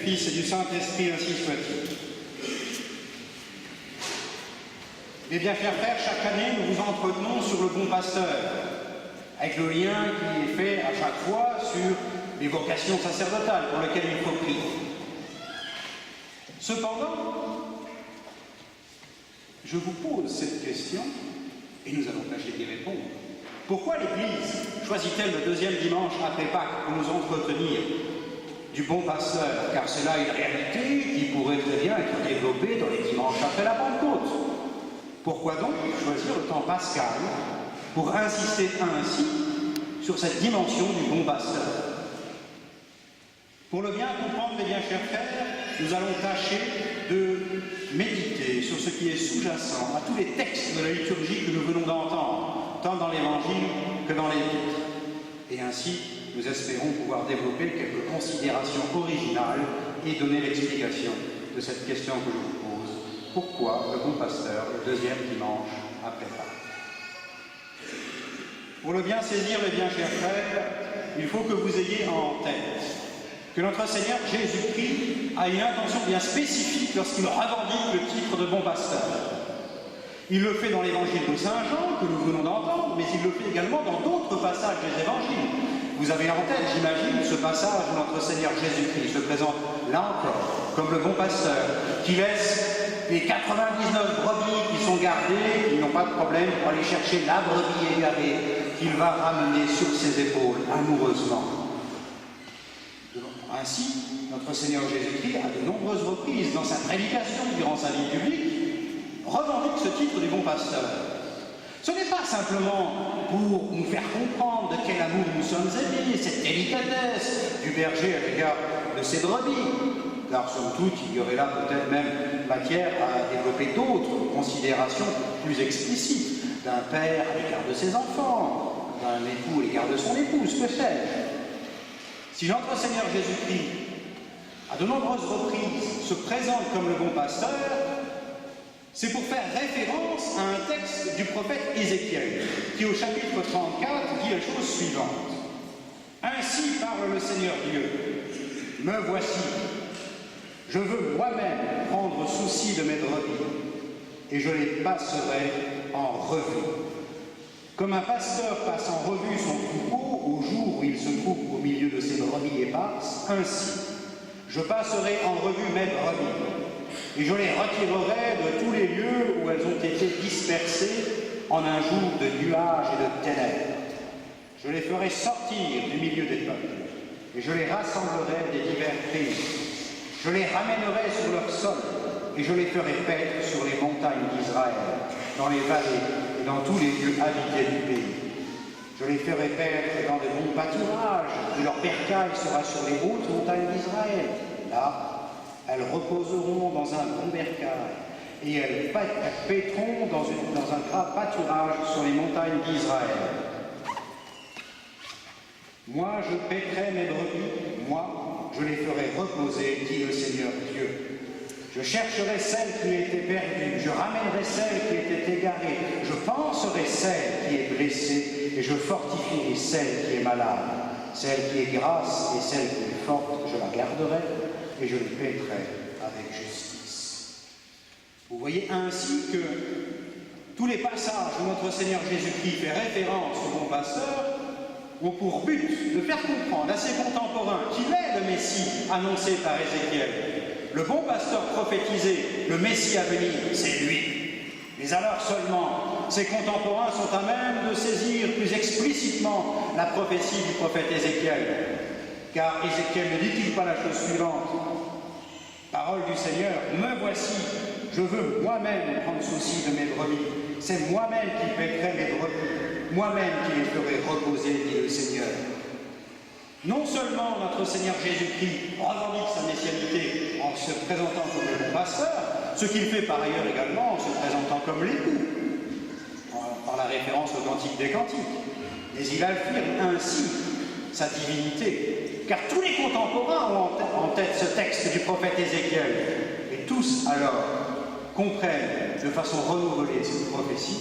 Fils et du Saint-Esprit, ainsi soit-il. Eh bien, chers frères, chaque année, nous vous entretenons sur le bon pasteur, avec le lien qui est fait à chaque fois sur les vocations sacerdotales pour lesquelles il faut prier. Cependant, je vous pose cette question, et nous allons tâcher d'y répondre. Pourquoi l'Église choisit-elle le deuxième dimanche après Pâques pour nous entretenir du bon pasteur? Car c'est là une réalité qui pourrait très bien être développée dans les dimanches après la Pentecôte. Pourquoi donc choisir le temps pascal pour insister ainsi sur cette dimension du bon pasteur? Pour le bien comprendre, mes bien chers frères, nous allons tâcher de méditer sur ce qui est sous-jacent à tous les textes de la liturgie que nous venons d'entendre, tant dans l'Évangile que dans l'Épître. Et ainsi, nous espérons pouvoir développer quelques considérations originales et donner l'explication de cette question que je vous pose. Pourquoi le bon pasteur, le deuxième dimanche après Pâques? Pour le bien saisir, mes bien chers frères, il faut que vous ayez en tête que notre Seigneur Jésus-Christ a une intention bien spécifique lorsqu'il revendique le titre de bon pasteur. Il le fait dans l'évangile de Saint Jean, que nous venons d'entendre, mais il le fait également dans d'autres passages des évangiles. Vous avez en tête, j'imagine, ce passage où notre Seigneur Jésus-Christ se présente là encore comme le bon pasteur, qui laisse les 99 brebis qui sont gardées, qui n'ont pas de problème pour aller chercher la brebis égarée, qu'il va ramener sur ses épaules amoureusement. Ainsi, notre Seigneur Jésus-Christ, à de nombreuses reprises dans sa prédication durant sa vie publique, revendique ce titre du bon pasteur. Ce n'est pas simplement pour nous faire comprendre de quel amour nous sommes aimés, cette délicatesse du berger à l'égard de ses brebis, car somme toute, il y aurait là peut-être même matière à développer d'autres considérations plus explicites, d'un père à l'égard de ses enfants, d'un époux à l'égard de son épouse, que sais-je. Si notre Seigneur Jésus-Christ, à de nombreuses reprises, se présente comme le bon pasteur, c'est pour faire référence à un texte du prophète Ézéchiel, qui au chapitre 34 dit la chose suivante. « Ainsi parle le Seigneur Dieu, me voici, je veux moi-même prendre souci de mes brebis, et je les passerai en revue. Comme un pasteur passe en revue son troupeau au jour où il se trouve au milieu de ses brebis éparses, ainsi, je passerai en revue mes brebis, et je les retirerai de tous les lieux où elles ont été dispersées en un jour de nuages et de ténèbres. Je les ferai sortir du milieu des peuples, et je les rassemblerai des divers pays. Je les ramènerai sur leur sol, et je les ferai paître sur les montagnes d'Israël, dans les vallées et dans tous les lieux habités du pays. Je les ferai paître dans de bons pâturages, et leur bercail sera sur les hautes montagnes d'Israël. Là, elles reposeront dans un bon bercail, et elles paîtront dans un gras pâturage sur les montagnes d'Israël. Moi, je paîtrai mes brebis, moi, je les ferai reposer, dit le Seigneur Dieu. Je chercherai celle qui était perdue, je ramènerai celle qui était égarée, je panserai celle qui est blessée, et je fortifierai celle qui est malade. Celle qui est grasse et celle qui est forte, je la garderai, et je les paîtrai avec justice. Vous voyez ainsi que tous les passages où notre Seigneur Jésus-Christ fait référence au bon pasteur ont pour but de faire comprendre à ses contemporains qu'il est le Messie annoncé par Ézéchiel. Le bon pasteur prophétisé, le Messie à venir, c'est lui. Mais alors seulement, ses contemporains sont à même de saisir plus explicitement la prophétie du prophète Ézéchiel. Car Ézéchiel ne dit-il pas la chose suivante? Parole du Seigneur, me voici, je veux moi-même prendre souci de mes brebis. C'est moi-même qui paîtrai mes brebis, moi-même qui les ferai reposer, dit le Seigneur. Non seulement notre Seigneur Jésus-Christ revendique sa messianité en se présentant comme le bon pasteur, ce qu'il fait par ailleurs également en se présentant comme l'époux, par la référence au Cantique des Cantiques, mais il affirme ainsi sa divinité, car tous les contemporains ont en tête ce texte du prophète Ézéchiel, et tous alors comprennent de façon renouvelée cette prophétie,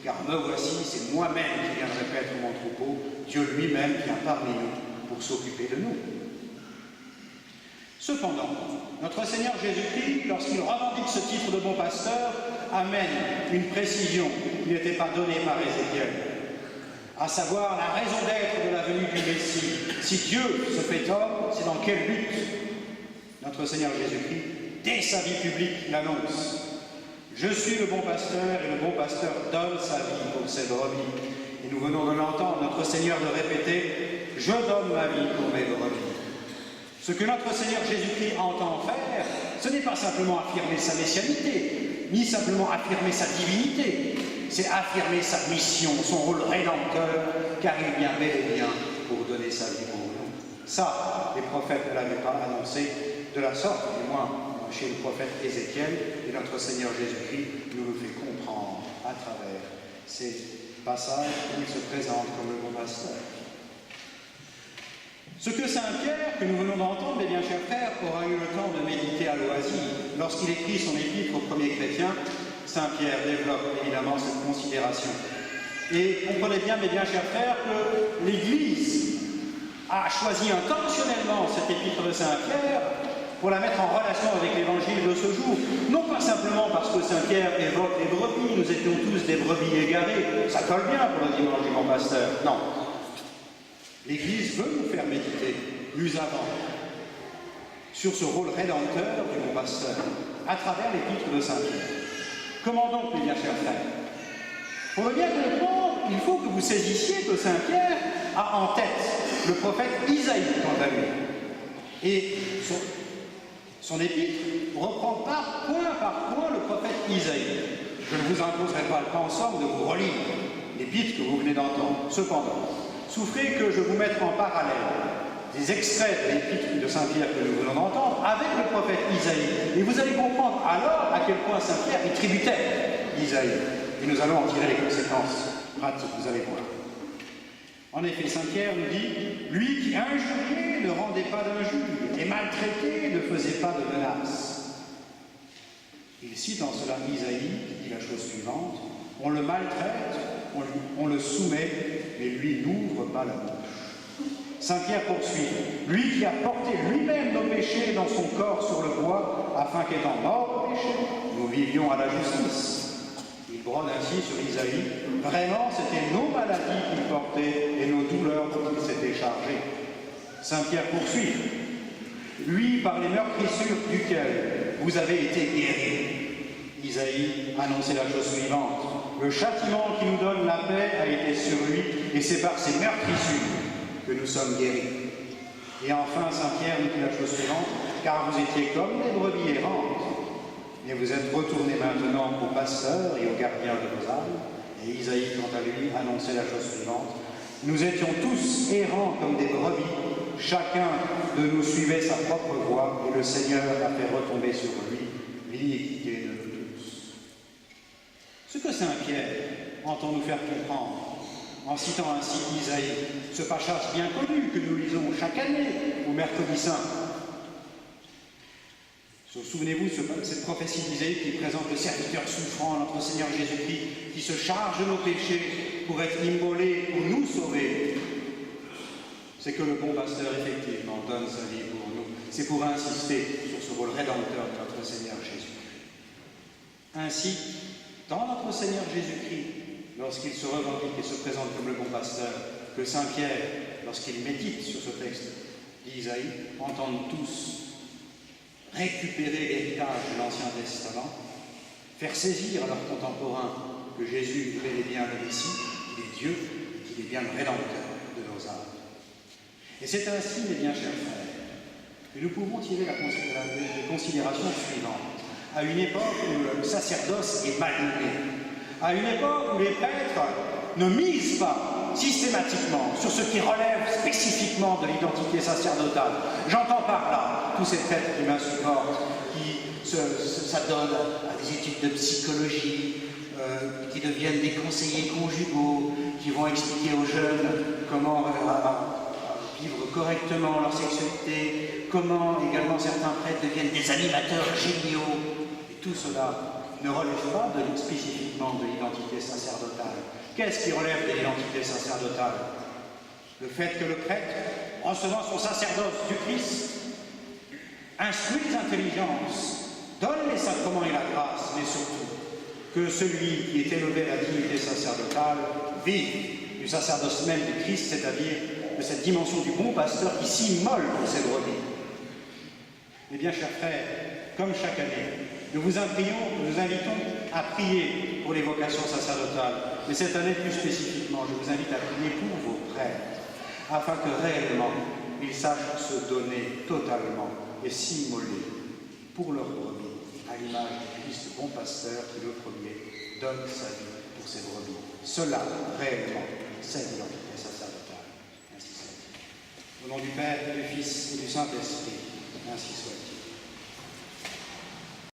car me voici, c'est moi-même qui viendrai paître mon troupeau, Dieu lui-même vient parmi nous pour s'occuper de nous. Cependant, notre Seigneur Jésus-Christ, lorsqu'il revendique ce titre de bon pasteur, amène une précision qui n'était pas donnée par Ézéchiel, à savoir la raison d'être de la venue du Messie. Si Dieu se fait homme, c'est dans quel but? Notre Seigneur Jésus-Christ, dès sa vie publique, l'annonce. Je suis le bon pasteur et le bon pasteur donne sa vie pour ses brebis. Et nous venons de l'entendre, notre Seigneur de répéter, je donne ma vie pour mes brebis. Ce que notre Seigneur Jésus-Christ entend faire, ce n'est pas simplement affirmer sa messianité, ni simplement affirmer sa divinité, c'est affirmer sa mission, son rôle rédempteur, car il vient bel et bien pour donner sa vie pour nous. Ça, les prophètes ne l'avaient pas annoncé de la sorte, du moins chez le prophète Ézéchiel, et notre Seigneur Jésus-Christ nous le fait comprendre à travers ces passages où il se présente comme le bon pasteur. Ce que saint Pierre, que nous venons d'entendre, mes bien chers frères, aura eu le temps de méditer à loisir. Lorsqu'il écrit son épître aux premiers chrétiens, saint Pierre développe évidemment cette considération. Et comprenez bien, mes bien chers frères, que l'Église a choisi intentionnellement cette épître de saint Pierre pour la mettre en relation avec l'évangile de ce jour. Non pas simplement parce que saint Pierre évoque les brebis, nous étions tous des brebis égarés, ça colle bien pour le dimanche du bon pasteur. Non. L'Église veut nous faire méditer, plus avant, sur ce rôle rédempteur du bon pasteur, à travers l'épître de saint Pierre. Comment donc, mes bien chers frères? Pour le bien comprendre, il faut que vous saisissiez que saint Pierre a en tête le prophète Isaïe, quant à lui. Et son épître reprend point par point le prophète Isaïe. Je ne vous imposerai pas le temps ensemble de vous relire l'épître que vous venez d'entendre. Cependant, souffrez que je vous mette en parallèle des extraits de l'épître de saint Pierre que nous venons d'entendre avec le prophète Isaïe. Et vous allez comprendre alors à quel point saint Pierre est tributaire d'Isaïe. Et nous allons en tirer les conséquences pratiques, vous allez voir. En effet, saint Pierre nous dit « Lui qui injuriait ne rendait pas d'injures, et maltraité ne faisait pas de menaces. » Il cite en cela Isaïe, qui dit la chose suivante « On le maltraite, on le soumet, mais lui n'ouvre pas la bouche. » Saint Pierre poursuit « Lui qui a porté lui-même nos péchés dans son corps sur le bois, afin qu'étant mort au péché, nous vivions à la justice. » Il brode ainsi sur Isaïe, vraiment c'était nos maladies qu'il portait et nos douleurs dont il s'était chargé. Saint Pierre poursuit, lui par les meurtrissures duquel vous avez été guéris. Isaïe annonçait la chose suivante, le châtiment qui nous donne la paix a été sur lui et c'est par ses meurtrissures que nous sommes guéris. Et enfin Saint Pierre nous dit la chose suivante, car vous étiez comme des brebis errantes. Et vous êtes retournés maintenant aux pasteurs et aux gardiens de vos âmes. Et Isaïe, quant à lui, annonçait la chose suivante. Nous étions tous errants comme des brebis. Chacun de nous suivait sa propre voie et le Seigneur a fait retomber sur lui l'iniquité de nous tous. Ce que saint Pierre entend nous faire comprendre en citant ainsi Isaïe, ce passage bien connu que nous lisons chaque année au mercredi saint. Souvenez-vous de cette prophétie d'Isaïe qui présente le serviteur souffrant, notre Seigneur Jésus-Christ, qui se charge de nos péchés pour être immolé, pour nous sauver. C'est que le bon pasteur, effectivement, donne sa vie pour nous. C'est pour insister sur ce rôle rédempteur de notre Seigneur Jésus-Christ. Ainsi, dans notre Seigneur Jésus-Christ, lorsqu'il se revendique et se présente comme le bon pasteur, que saint Pierre, lorsqu'il médite sur ce texte d'Isaïe, entendent tous récupérer l'héritage de l'Ancien Testament, faire saisir à leurs contemporains que Jésus est bel et bien le Messie, qu'il est Dieu, qu'il est bien le Rédempteur de nos âmes. Et c'est ainsi, mes bien chers frères, que nous pouvons tirer les considérations suivantes. À une époque où le sacerdoce est malmené, à une époque où les prêtres ne misent pas systématiquement sur ce qui relève spécifiquement de l'identité sacerdotale. J'entends par là tous ces prêtres qui m'insupportent, qui s'adonnent à des études de psychologie, qui deviennent des conseillers conjugaux, qui vont expliquer aux jeunes comment vivre correctement leur sexualité, comment également certains prêtres deviennent des animateurs géniaux. Et tout cela ne relève pas spécifiquement de l'identité sacerdotale. Qu'est-ce qui relève de l'identité sacerdotale? Le fait que le prêtre, recevant son sacerdoce du Christ, instruis les intelligences, donne les sacrements et la grâce, mais surtout que celui qui est élevé à la dignité sacerdotale vive du sacerdoce même du Christ, c'est-à-dire de cette dimension du bon pasteur qui s'immole pour ses brebis. Eh bien, chers frères, comme chaque année, nous vous invitons à prier pour les vocations sacerdotales, mais cette année plus spécifiquement, je vous invite à prier pour vos prêtres, afin que réellement ils sachent se donner totalement et s'immoler pour leurs brebis, à l'image du Christ bon pasteur qui, le premier, donne sa vie pour ses brebis. Cela, réellement, c'est l'identité sacerdotale. Ainsi soit-il. Au nom du Père, et du Fils et du Saint-Esprit, ainsi soit-il.